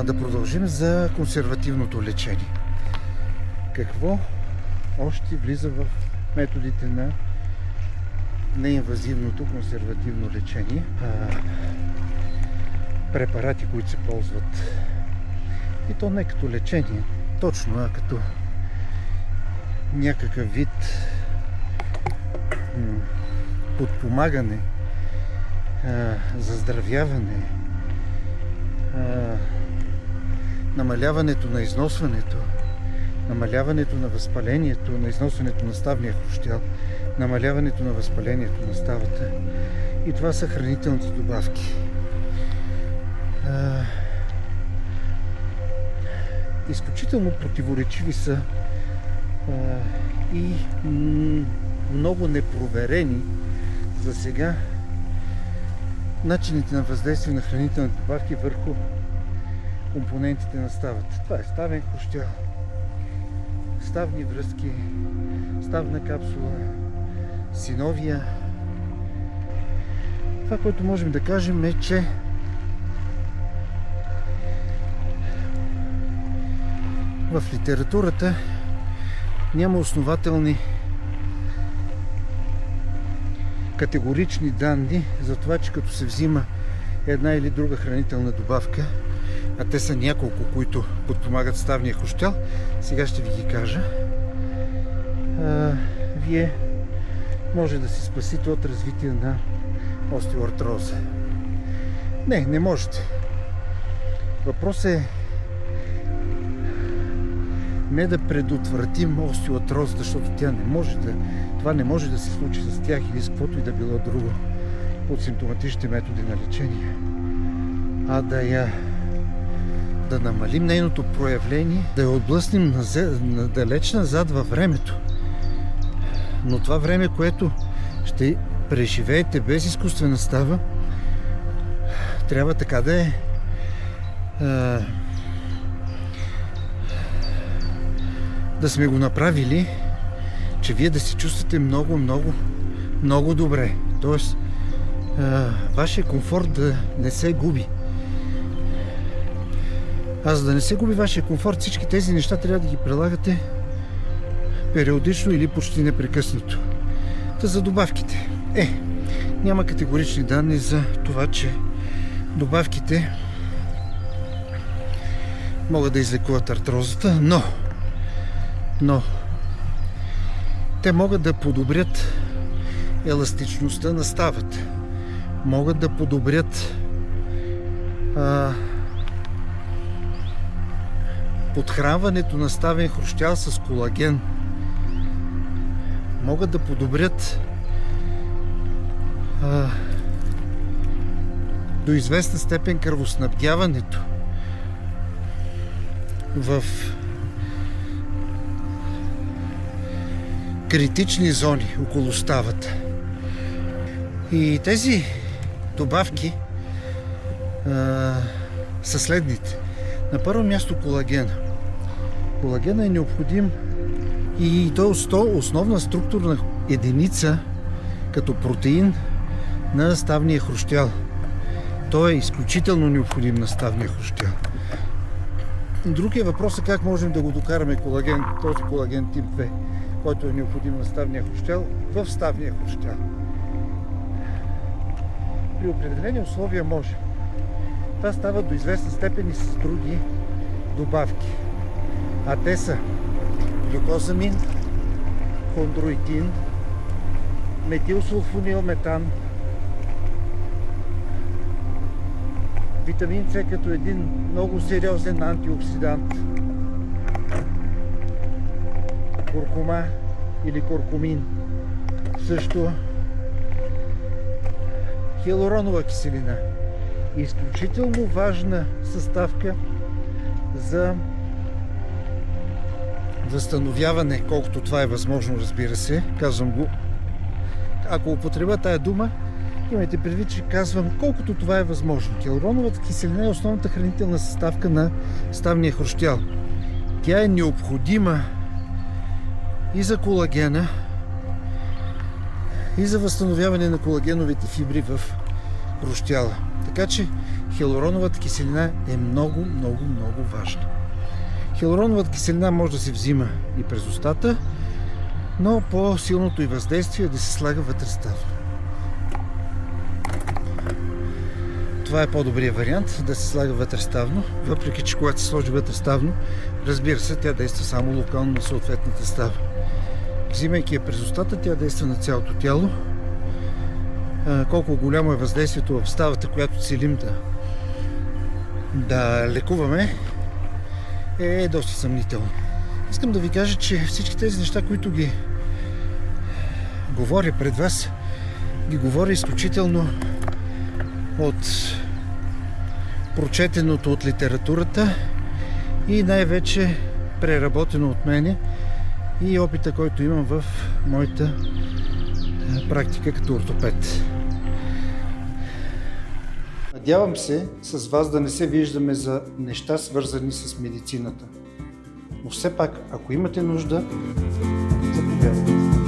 Да продължим за консервативното лечение. Какво още влиза в методите на неинвазивното консервативно лечение? Препарати, които се ползват. И то не като лечение, точно, а като някакъв вид подпомагане, заздравяване, намаляването на износването, намаляването на възпалението, на износването на ставния хрущял, намаляването на възпалението на ставата. И това са хранителните добавки. Изключително противоречиви са и много непроверени за сега начините на въздействие на хранителните добавки върху компонентите на ставата. Това е ставен хрущял, ставни връзки, ставна капсула, синовия. Това, което можем да кажем, е, че в литературата няма основателни категорични данни за това, че като се взима една или друга хранителна добавка, а те са няколко, които подпомагат ставния хрущял, сега ще ви ги кажа, вие може да се спасите от развитие на остеоартроза. Не можете. Въпросът е не да предотвратим остеоартрозата, защото това не може да се случи с тях или с каквото и да било друго от симптоматичните методи на лечение, а да намалим нейното проявление, да я отблъснем далеч назад във времето. Но това време, което ще преживеете без изкуствена става, трябва така да е да сме го направили, че вие да се чувствате много добре. Тоест, вашия комфорт да не се губи. А за да не се губи вашия комфорт, всички тези неща трябва да ги прилагате периодично или почти непрекъснато. Та за добавките. Няма категорични данни за това, че добавките могат да излекуват артрозата, но те могат да подобрят еластичността на ставата. Могат да подобрят подхранването на ставен хрущял с колаген. Могат да подобрят до известна степен кръвоснабдяването в критични зони около ставата. И тези добавки са следните. На първо място колагена. Колагена е необходим и той е основна структурна единица като протеин на ставния хрущял. Той е изключително необходим на ставния хрущял. Другия въпрос е как можем да го докараме този колаген тип 2, който е необходим на ставния хрущял, в ставния хрущял. При определени условия може. Това става до известна степен и с други добавки. А те са глюкозамин, хондроитин, метилсулфонилметан, витамин С като един много сериозен антиоксидант, куркума или куркумин, също хиалуронова киселина. Изключително важна съставка за възстановяване, колкото това е възможно, разбира се. Казвам го. Ако употребя тая дума, имайте предвид, че казвам колкото това е възможно. Хиалуроновата киселина е основната хранителна съставка на ставния хрущял. Тя е необходима и за колагена, и за възстановяване на колагеновите фибри в прощяла. Така че хиалуроновата киселина е много, много, много важна. Хиалуроновата киселина може да се взима и през устата, но по-силното и въздействие е да се слага вътреставно. Това е по-добрият вариант, да се слага вътреставно, въпреки че когато се сложи вътреставно, разбира се, тя действа само локално на съответната става. Взимайки я през устата, тя действа на цялото тяло. Колко голямо е въздействието в ставата, която целим да лекуваме, е доста съмнително. Искам да ви кажа, че всички тези неща, които ги говоря пред вас, ги говоря изключително от прочетеното от литературата и най-вече преработено от мене и опита, който имам в моята практика като ортопед. Надявам се с вас да не се виждаме за неща, свързани с медицината. Но все пак, ако имате нужда, заповядайте.